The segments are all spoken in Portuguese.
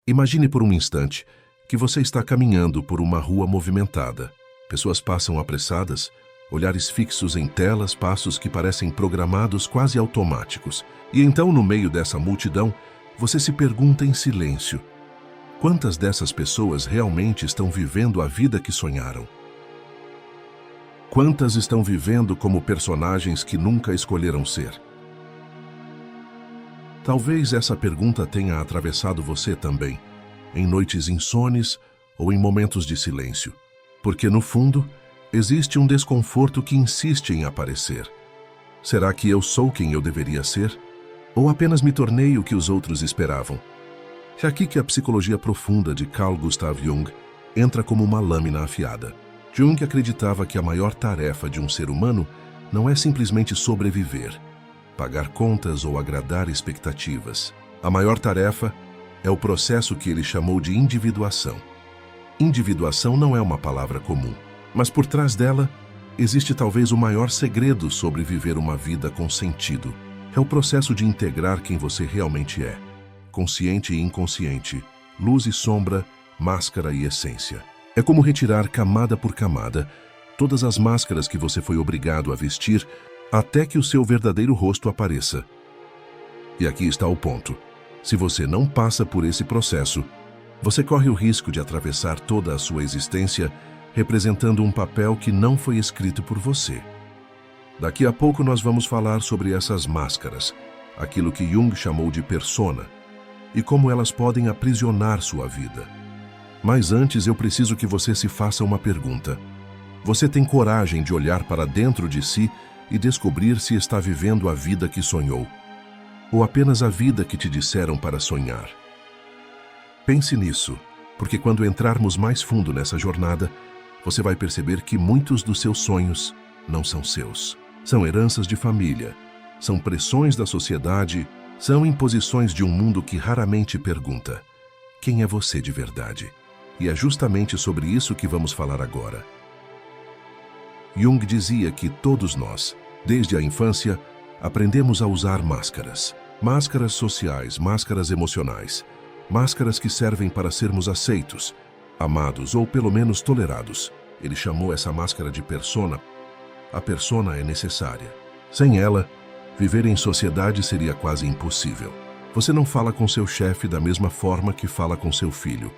Imagine por um instante que você está caminhando por uma rua movimentada. Pessoas passam apressadas, olhares fixos em telas, passos que parecem programados, quase automáticos. E então, no meio dessa multidão, você se pergunta em silêncio: quantas dessas pessoas realmente estão vivendo a vida que sonharam? Quantas estão vivendo como personagens que nunca escolheram ser? Talvez essa pergunta tenha atravessado você também, em noites insones ou em momentos de silêncio, porque no fundo existe um desconforto que insiste em aparecer. Será que eu sou quem eu deveria ser? Ou apenas me tornei o que os outros esperavam? É aqui que a psicologia profunda de Carl Gustav Jung entra como uma lâmina afiada. Jung acreditava que a maior tarefa de um ser humano não é simplesmente sobreviver, pagar contas ou agradar expectativas. A maior tarefa é o processo que ele chamou de individuação. Individuação não é uma palavra comum, mas por trás dela existe talvez o maior segredo sobre viver uma vida com sentido. É o processo de integrar quem você realmente é, consciente e inconsciente, luz e sombra, máscara e essência. É como retirar camada por camada todas as máscaras que você foi obrigado a vestir até que o seu verdadeiro rosto apareça. E aqui está o ponto. Se você não passa por esse processo, você corre o risco de atravessar toda a sua existência representando um papel que não foi escrito por você. Daqui a pouco nós vamos falar sobre essas máscaras, aquilo que Jung chamou de persona, e como elas podem aprisionar sua vida. Mas antes eu preciso que você se faça uma pergunta. Você tem coragem de olhar para dentro de si e descobrir se está vivendo a vida que sonhou, ou apenas a vida que te disseram para sonhar? Pense nisso, porque quando entrarmos mais fundo nessa jornada, você vai perceber que muitos dos seus sonhos não são seus. São heranças de família, são pressões da sociedade, são imposições de um mundo que raramente pergunta: quem é você de verdade? E é justamente sobre isso que vamos falar agora. Jung dizia que todos nós, desde a infância, aprendemos a usar máscaras. Máscaras sociais, máscaras emocionais, máscaras que servem para sermos aceitos, amados ou pelo menos tolerados. Ele chamou essa máscara de persona. A persona é necessária. Sem ela, viver em sociedade seria quase impossível. Você não fala com seu chefe da mesma forma que fala com seu filho,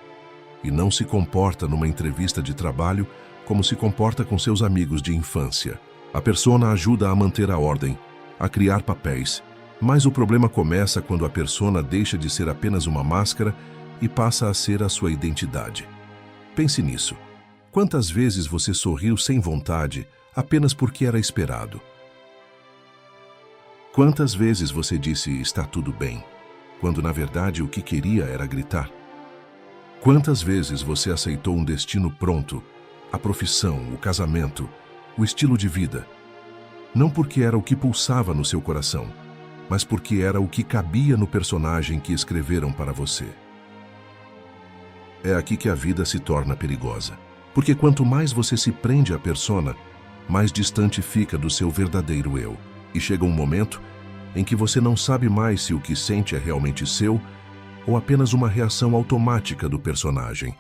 e não se comporta numa entrevista de trabalho como se comporta com seus amigos de infância. A persona ajuda a manter a ordem, a criar papéis, mas o problema começa quando a persona deixa de ser apenas uma máscara e passa a ser a sua identidade. Pense nisso. Quantas vezes você sorriu sem vontade apenas porque era esperado? Quantas vezes você disse "está tudo bem", quando na verdade o que queria era gritar? Quantas vezes você aceitou um destino pronto, a profissão, o casamento, o estilo de vida, não porque era o que pulsava no seu coração, mas porque era o que cabia no personagem que escreveram para você? É aqui que a vida se torna perigosa, porque quanto mais você se prende à persona, mais distante fica do seu verdadeiro eu. E chega um momento em que você não sabe mais se o que sente é realmente seu ou apenas uma reação automática do personagem.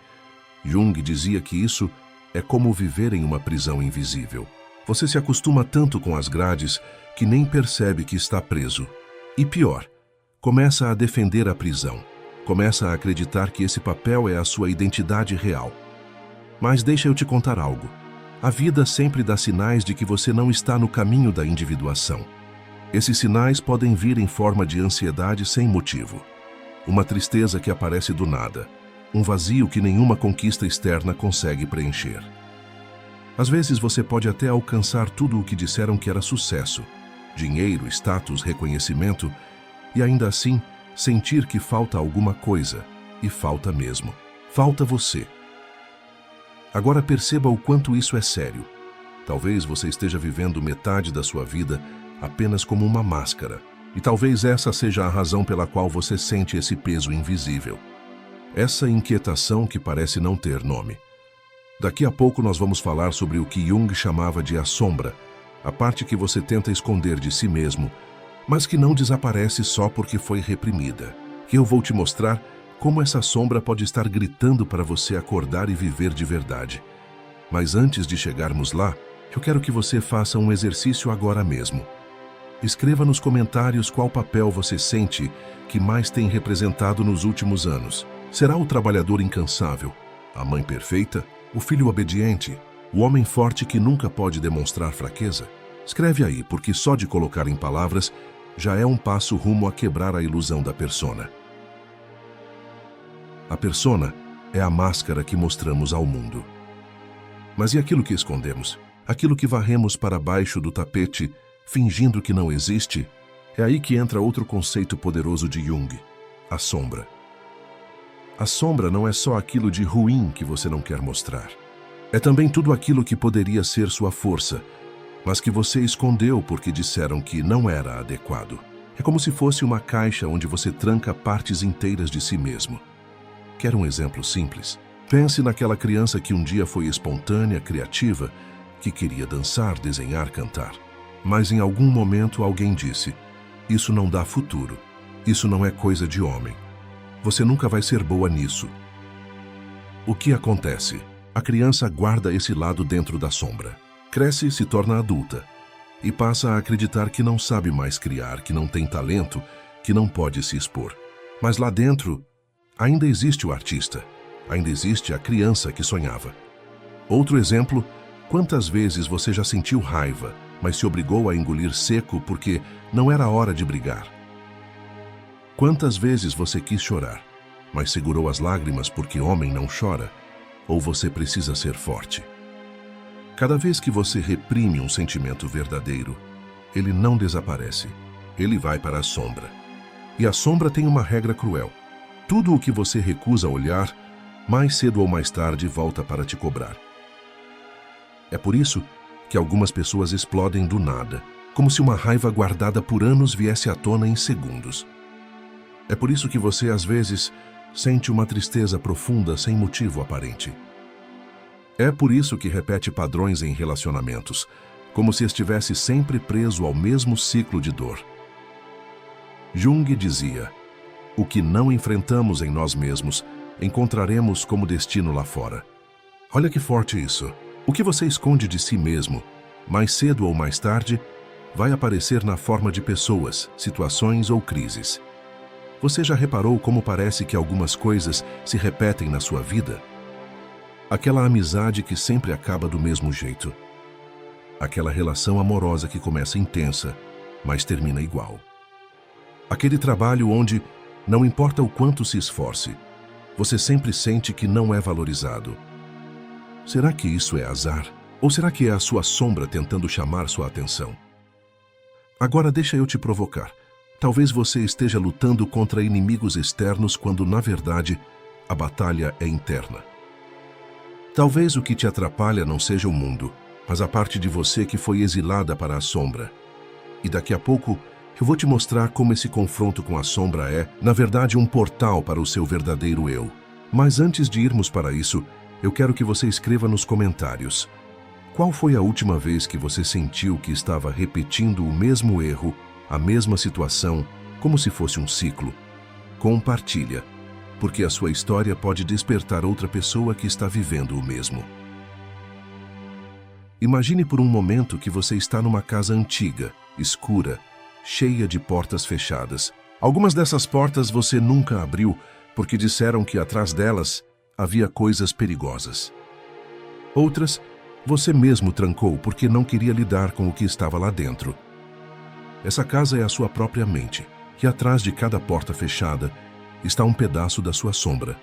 Jung dizia que isso é como viver em uma prisão invisível. Você se acostuma tanto com as grades que nem percebe que está preso. E pior, começa a defender a prisão. Começa a acreditar que esse papel é a sua identidade real. Mas deixa eu te contar algo. A vida sempre dá sinais de que você não está no caminho da individuação. Esses sinais podem vir em forma de ansiedade sem motivo. Uma tristeza que aparece do nada. Um vazio que nenhuma conquista externa consegue preencher. Às vezes você pode até alcançar tudo o que disseram que era sucesso, dinheiro, status, reconhecimento, e ainda assim sentir que falta alguma coisa, e falta mesmo. Falta você. Agora perceba o quanto isso é sério. Talvez você esteja vivendo metade da sua vida apenas como uma máscara, e talvez essa seja a razão pela qual você sente esse peso invisível. Essa inquietação que parece não ter nome. Daqui a pouco nós vamos falar sobre o que Jung chamava de a sombra, a parte que você tenta esconder de si mesmo, mas que não desaparece só porque foi reprimida. Eu vou te mostrar como essa sombra pode estar gritando para você acordar e viver de verdade. Mas antes de chegarmos lá, eu quero que você faça um exercício agora mesmo. Escreva nos comentários qual papel você sente que mais tem representado nos últimos anos. Será o trabalhador incansável, a mãe perfeita, o filho obediente, o homem forte que nunca pode demonstrar fraqueza? Escreve aí, porque só de colocar em palavras já é um passo rumo a quebrar a ilusão da persona. A persona é a máscara que mostramos ao mundo. Mas e aquilo que escondemos? Aquilo que varremos para baixo do tapete, fingindo que não existe? É aí que entra outro conceito poderoso de Jung: a sombra. A sombra não é só aquilo de ruim que você não quer mostrar. É também tudo aquilo que poderia ser sua força, mas que você escondeu porque disseram que não era adequado. É como se fosse uma caixa onde você tranca partes inteiras de si mesmo. Quer um exemplo simples? Pense naquela criança que um dia foi espontânea, criativa, que queria dançar, desenhar, cantar. Mas em algum momento alguém disse: isso não dá futuro, isso não é coisa de homem. Você nunca vai ser boa nisso. O que acontece? A criança guarda esse lado dentro da sombra. Cresce e se torna adulta. E passa a acreditar que não sabe mais criar, que não tem talento, que não pode se expor. Mas lá dentro, ainda existe o artista. Ainda existe a criança que sonhava. Outro exemplo: quantas vezes você já sentiu raiva, mas se obrigou a engolir seco porque não era hora de brigar? Quantas vezes você quis chorar, mas segurou as lágrimas porque homem não chora? Ou você precisa ser forte? Cada vez que você reprime um sentimento verdadeiro, ele não desaparece, ele vai para a sombra. E a sombra tem uma regra cruel: tudo o que você recusa olhar, mais cedo ou mais tarde volta para te cobrar. É por isso que algumas pessoas explodem do nada, como se uma raiva guardada por anos viesse à tona em segundos. É por isso que você, às vezes, sente uma tristeza profunda sem motivo aparente. É por isso que repete padrões em relacionamentos, como se estivesse sempre preso ao mesmo ciclo de dor. Jung dizia: o que não enfrentamos em nós mesmos, encontraremos como destino lá fora. Olha que forte isso. O que você esconde de si mesmo, mais cedo ou mais tarde, vai aparecer na forma de pessoas, situações ou crises. Você já reparou como parece que algumas coisas se repetem na sua vida? Aquela amizade que sempre acaba do mesmo jeito. Aquela relação amorosa que começa intensa, mas termina igual. Aquele trabalho onde, não importa o quanto se esforce, você sempre sente que não é valorizado. Será que isso é azar? Ou será que é a sua sombra tentando chamar sua atenção? Agora deixa eu te provocar. Talvez você esteja lutando contra inimigos externos quando, na verdade, a batalha é interna. Talvez o que te atrapalha não seja o mundo, mas a parte de você que foi exilada para a sombra. E daqui a pouco eu vou te mostrar como esse confronto com a sombra é, na verdade, um portal para o seu verdadeiro eu. Mas antes de irmos para isso, eu quero que você escreva nos comentários: qual foi a última vez que você sentiu que estava repetindo o mesmo erro, a mesma situação, como se fosse um ciclo? Compartilha, porque a sua história pode despertar outra pessoa que está vivendo o mesmo. Imagine por um momento que você está numa casa antiga, escura, cheia de portas fechadas. Algumas dessas portas você nunca abriu porque disseram que atrás delas havia coisas perigosas. Outras, você mesmo trancou porque não queria lidar com o que estava lá dentro. Essa casa é a sua própria mente, e atrás de cada porta fechada está um pedaço da sua sombra.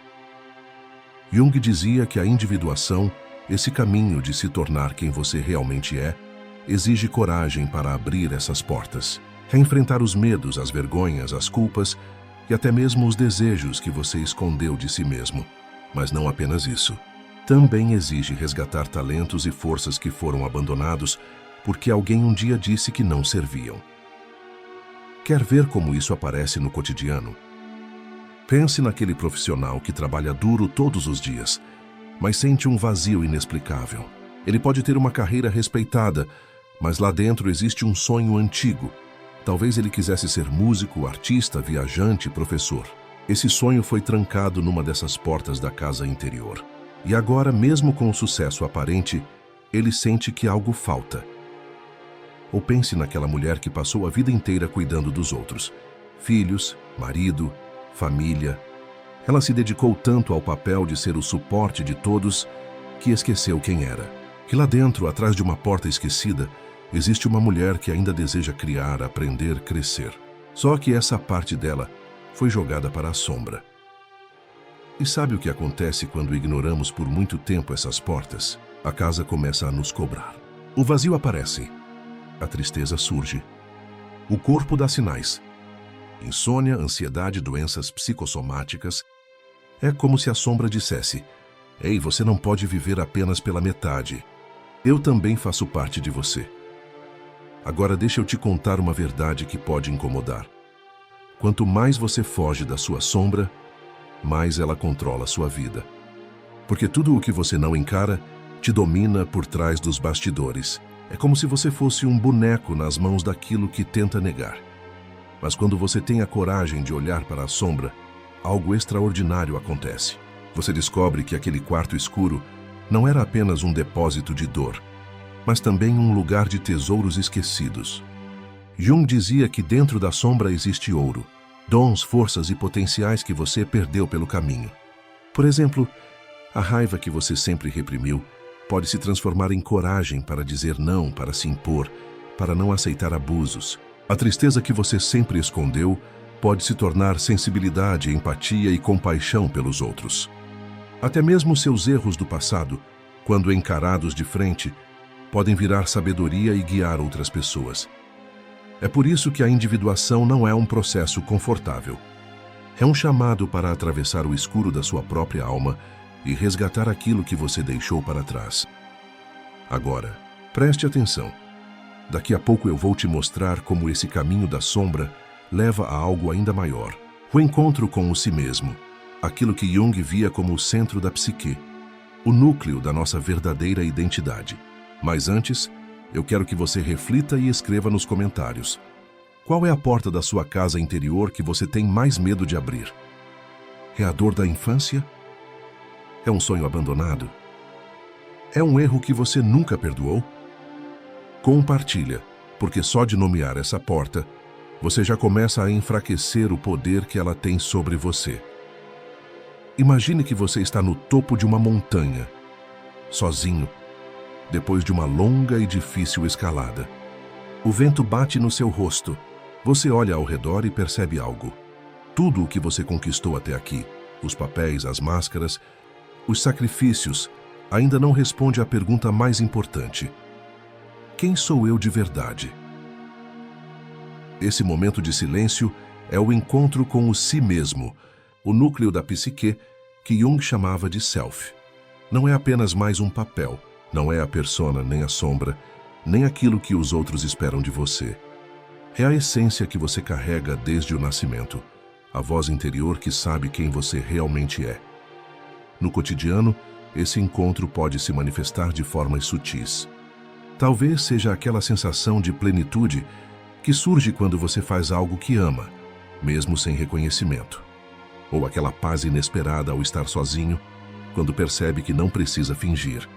Jung dizia que a individuação, esse caminho de se tornar quem você realmente é, exige coragem para abrir essas portas, enfrentar os medos, as vergonhas, as culpas e até mesmo os desejos que você escondeu de si mesmo. Mas não apenas isso. Também exige resgatar talentos e forças que foram abandonados porque alguém um dia disse que não serviam. Quer ver como isso aparece no cotidiano? Pense naquele profissional que trabalha duro todos os dias, mas sente um vazio inexplicável. Ele pode ter uma carreira respeitada, mas lá dentro existe um sonho antigo. Talvez ele quisesse ser músico, artista, viajante, professor. Esse sonho foi trancado numa dessas portas da casa interior. E agora, mesmo com o sucesso aparente, ele sente que algo falta. Ou pense naquela mulher que passou a vida inteira cuidando dos outros. Filhos, marido, família. Ela se dedicou tanto ao papel de ser o suporte de todos que esqueceu quem era. E lá dentro, atrás de uma porta esquecida, existe uma mulher que ainda deseja criar, aprender, crescer. Só que essa parte dela foi jogada para a sombra. E sabe o que acontece quando ignoramos por muito tempo essas portas? A casa começa a nos cobrar. O vazio aparece. A tristeza surge. O corpo dá sinais. Insônia, ansiedade, doenças psicossomáticas. É como se a sombra dissesse: ei, você não pode viver apenas pela metade. Eu também faço parte de você. Agora deixa eu te contar uma verdade que pode incomodar. Quanto mais você foge da sua sombra, mais ela controla a sua vida. Porque tudo o que você não encara te domina por trás dos bastidores. É como se você fosse um boneco nas mãos daquilo que tenta negar. Mas quando você tem a coragem de olhar para a sombra, algo extraordinário acontece. Você descobre que aquele quarto escuro não era apenas um depósito de dor, mas também um lugar de tesouros esquecidos. Jung dizia que dentro da sombra existe ouro, dons, forças e potenciais que você perdeu pelo caminho. Por exemplo, a raiva que você sempre reprimiu pode se transformar em coragem para dizer não, para se impor, para não aceitar abusos. A tristeza que você sempre escondeu pode se tornar sensibilidade, empatia e compaixão pelos outros. Até mesmo seus erros do passado, quando encarados de frente, podem virar sabedoria e guiar outras pessoas. É por isso que a individuação não é um processo confortável. É um chamado para atravessar o escuro da sua própria alma e resgatar aquilo que você deixou para trás. Agora, preste atenção. Daqui a pouco eu vou te mostrar como esse caminho da sombra leva a algo ainda maior. O encontro com o si mesmo, aquilo que Jung via como o centro da psique, o núcleo da nossa verdadeira identidade. Mas antes, eu quero que você reflita e escreva nos comentários. Qual é a porta da sua casa interior que você tem mais medo de abrir? É a dor da infância? É um sonho abandonado? É um erro que você nunca perdoou? Compartilha, porque só de nomear essa porta, você já começa a enfraquecer o poder que ela tem sobre você. Imagine que você está no topo de uma montanha, sozinho, depois de uma longa e difícil escalada. O vento bate no seu rosto. Você olha ao redor e percebe algo. Tudo o que você conquistou até aqui, os papéis, as máscaras, os sacrifícios, ainda não responde à pergunta mais importante: quem sou eu de verdade? Esse momento de silêncio é o encontro com o si mesmo, o núcleo da psique que Jung chamava de self. Não é apenas mais um papel, não é a persona, nem a sombra, nem aquilo que os outros esperam de você. É a essência que você carrega desde o nascimento, a voz interior que sabe quem você realmente é. No cotidiano, esse encontro pode se manifestar de formas sutis. Talvez seja aquela sensação de plenitude que surge quando você faz algo que ama, mesmo sem reconhecimento. Ou aquela paz inesperada ao estar sozinho, quando percebe que não precisa fingir.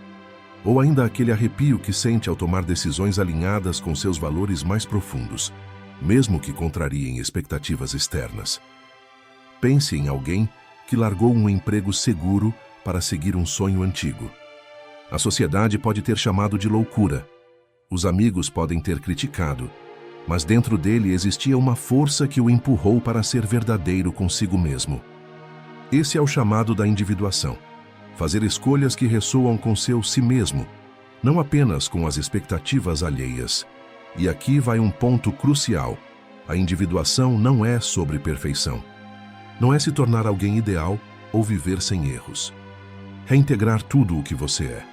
Ou ainda aquele arrepio que sente ao tomar decisões alinhadas com seus valores mais profundos, mesmo que contrariem expectativas externas. Pense em alguém que largou um emprego seguro para seguir um sonho antigo. A sociedade pode ter chamado de loucura. Os amigos podem ter criticado, mas dentro dele existia uma força que o empurrou para ser verdadeiro consigo mesmo. Esse é o chamado da individuação. Fazer escolhas que ressoam com seu si mesmo, não apenas com as expectativas alheias. E aqui vai um ponto crucial. A individuação não é sobre perfeição. Não é se tornar alguém ideal ou viver sem erros. É integrar tudo o que você é.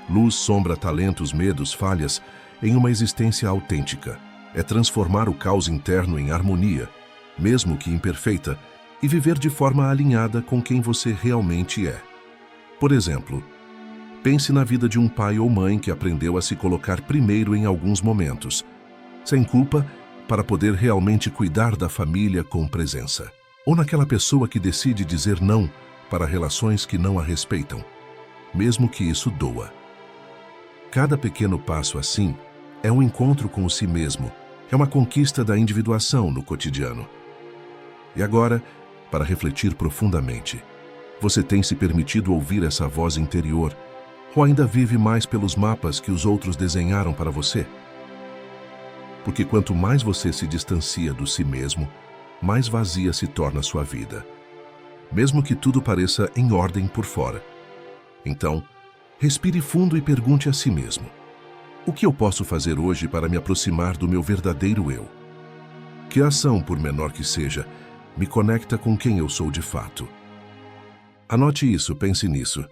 Luz, sombra, talentos, medos, falhas, em uma existência autêntica. É transformar o caos interno em harmonia, mesmo que imperfeita, e viver de forma alinhada com quem você realmente é. Por exemplo, pense na vida de um pai ou mãe que aprendeu a se colocar primeiro em alguns momentos, sem culpa, para poder realmente cuidar da família com presença. Ou naquela pessoa que decide dizer não para relações que não a respeitam, mesmo que isso doa. Cada pequeno passo assim é um encontro com o si mesmo, é uma conquista da individuação no cotidiano. E agora, para refletir profundamente, você tem se permitido ouvir essa voz interior ou ainda vive mais pelos mapas que os outros desenharam para você? Porque quanto mais você se distancia do si mesmo, mais vazia se torna a sua vida, mesmo que tudo pareça em ordem por fora. Então, respire fundo e pergunte a si mesmo: o que eu posso fazer hoje para me aproximar do meu verdadeiro eu? Que ação, por menor que seja, me conecta com quem eu sou de fato? Anote isso, pense nisso,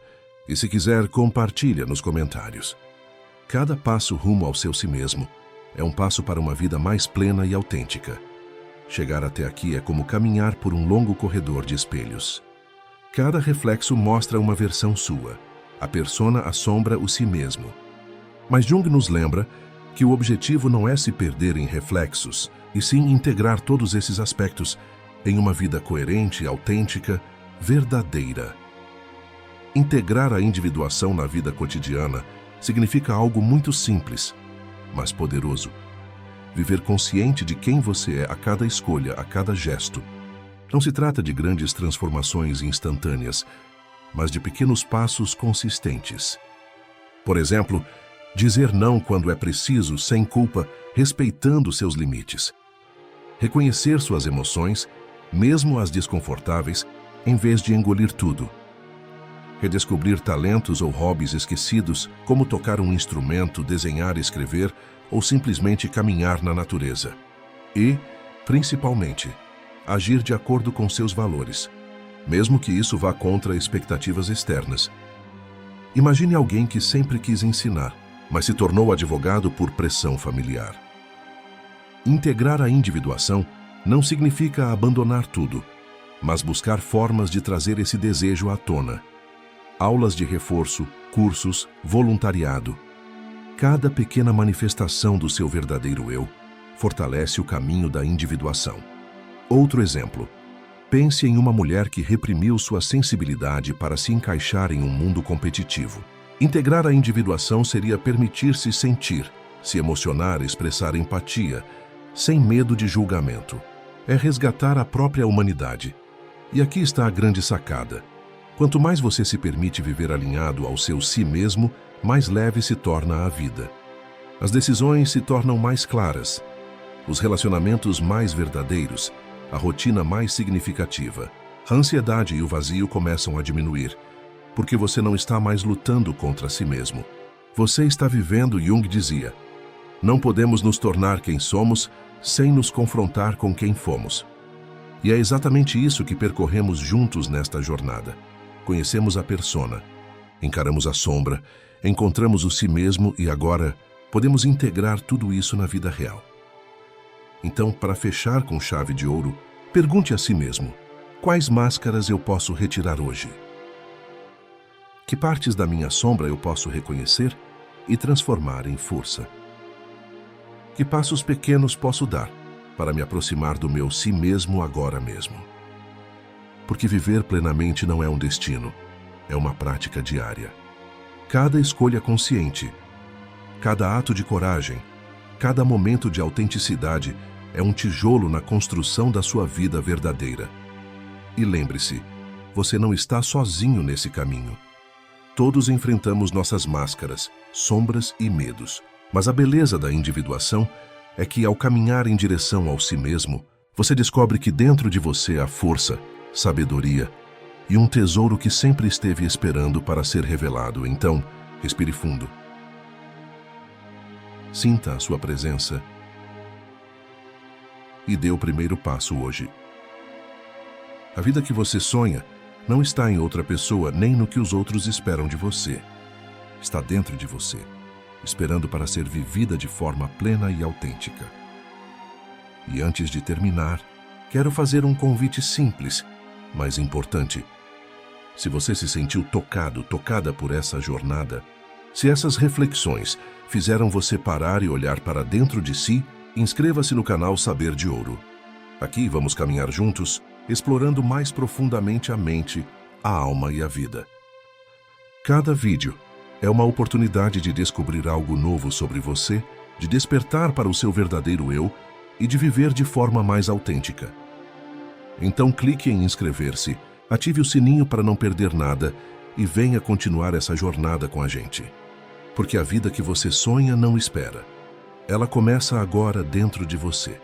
e se quiser, compartilha nos comentários. Cada passo rumo ao seu si mesmo é um passo para uma vida mais plena e autêntica. Chegar até aqui é como caminhar por um longo corredor de espelhos. Cada reflexo mostra uma versão sua. A persona assombra o si mesmo. Mas Jung nos lembra que o objetivo não é se perder em reflexos, e sim integrar todos esses aspectos em uma vida coerente, autêntica, verdadeira. Integrar a individuação na vida cotidiana significa algo muito simples, mas poderoso. Viver consciente de quem você é a cada escolha, a cada gesto. Não se trata de grandes transformações instantâneas, mas de pequenos passos consistentes. Por exemplo, dizer não quando é preciso, sem culpa, respeitando seus limites. Reconhecer suas emoções, mesmo as desconfortáveis, em vez de engolir tudo. Redescobrir talentos ou hobbies esquecidos, como tocar um instrumento, desenhar, escrever ou simplesmente caminhar na natureza. E, principalmente, agir de acordo com seus valores, mesmo que isso vá contra expectativas externas. Imagine alguém que sempre quis ensinar, mas se tornou advogado por pressão familiar. Integrar a individuação não significa abandonar tudo, mas buscar formas de trazer esse desejo à tona. Aulas de reforço, cursos, voluntariado. Cada pequena manifestação do seu verdadeiro eu fortalece o caminho da individuação. Outro exemplo. Pense em uma mulher que reprimiu sua sensibilidade para se encaixar em um mundo competitivo. Integrar a individuação seria permitir-se sentir, se emocionar, expressar empatia, sem medo de julgamento. É resgatar a própria humanidade. E aqui está a grande sacada. Quanto mais você se permite viver alinhado ao seu si mesmo, mais leve se torna a vida. As decisões se tornam mais claras, os relacionamentos mais verdadeiros, a rotina mais significativa. A ansiedade e o vazio começam a diminuir, porque você não está mais lutando contra si mesmo. Você está vivendo, Jung dizia. Não podemos nos tornar quem somos sem nos confrontar com quem fomos. E é exatamente isso que percorremos juntos nesta jornada. Conhecemos a persona, encaramos a sombra, encontramos o si mesmo e agora podemos integrar tudo isso na vida real. Então, para fechar com chave de ouro, pergunte a si mesmo: quais máscaras eu posso retirar hoje? Que partes da minha sombra eu posso reconhecer e transformar em força? Que passos pequenos posso dar para me aproximar do meu si mesmo agora mesmo? Porque viver plenamente não é um destino, é uma prática diária. Cada escolha consciente, cada ato de coragem, cada momento de autenticidade é um tijolo na construção da sua vida verdadeira. E lembre-se, você não está sozinho nesse caminho. Todos enfrentamos nossas máscaras, sombras e medos. Mas a beleza da individuação é que, ao caminhar em direção ao si mesmo, você descobre que dentro de você há força, sabedoria e um tesouro que sempre esteve esperando para ser revelado. Então, respire fundo. Sinta a sua presença e dê o primeiro passo hoje. A vida que você sonha não está em outra pessoa nem no que os outros esperam de você. Está dentro de você, esperando para ser vivida de forma plena e autêntica. E antes de terminar, quero fazer um convite simples, mas importante. Se você se sentiu tocado, tocada por essa jornada, se essas reflexões fizeram você parar e olhar para dentro de si, inscreva-se no canal Saber de Ouro. Aqui vamos caminhar juntos explorando mais profundamente a mente, a alma e a vida. Cada vídeo é uma oportunidade de descobrir algo novo sobre você, de despertar para o seu verdadeiro eu e de viver de forma mais autêntica. Então clique em inscrever-se, ative o sininho para não perder nada e venha continuar essa jornada com a gente. Porque a vida que você sonha não espera. Ela começa agora dentro de você.